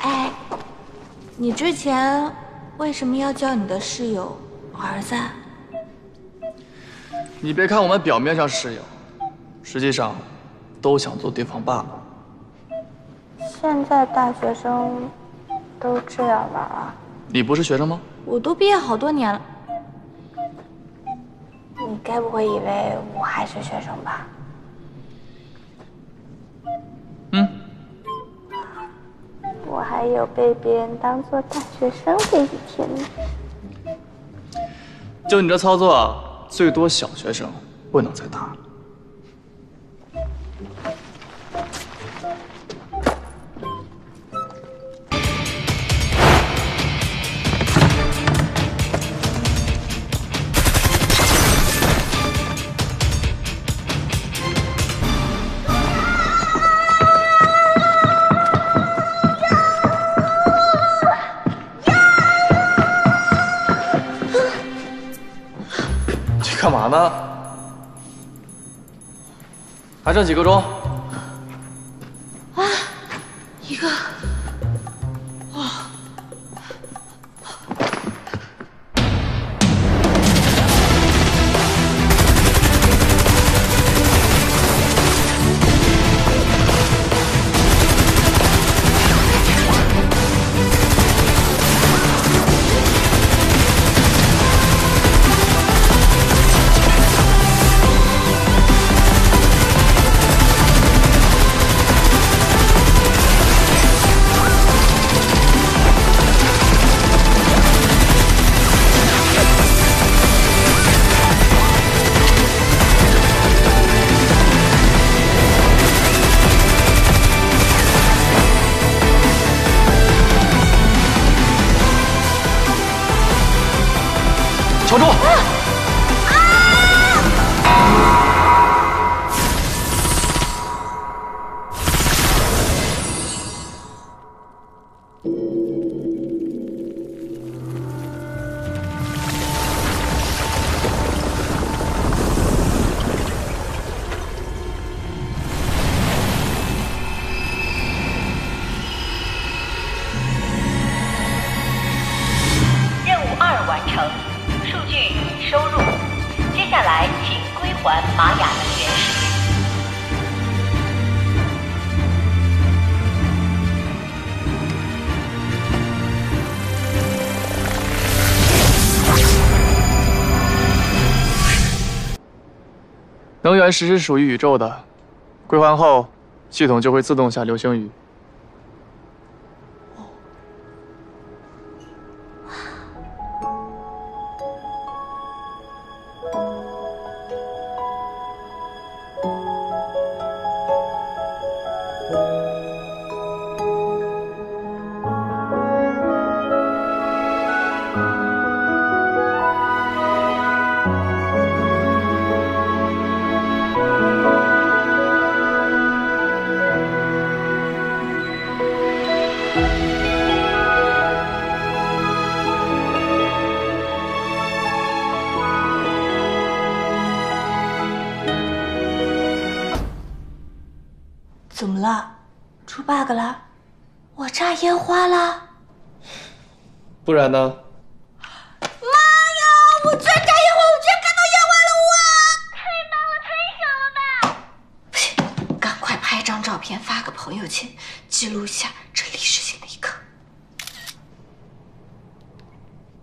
哎，你之前为什么要叫你的室友儿子？你别看我们表面上室友，实际上都想做对方爸爸。现在大学生都这样玩啊？你不是学生吗？我都毕业好多年了。你该不会以为我还是学生吧？嗯。我还有被别人当做大学生的一天呢。就你这操作啊，最多小学生，不能再大了。干嘛呢？还剩几个钟？啊，一个。哇！乔助！任务2完成。数据已收入，接下来请归还玛雅能源石。能源石是属于宇宙的，归还后，系统就会自动下流星雨。怎么了？出 bug 了？我炸烟花了？不然呢？妈呀！我居然炸烟花，我居然看到烟花了！哇！太大了，太响了吧！不行，赶快拍张照片发个朋友圈，记录一下这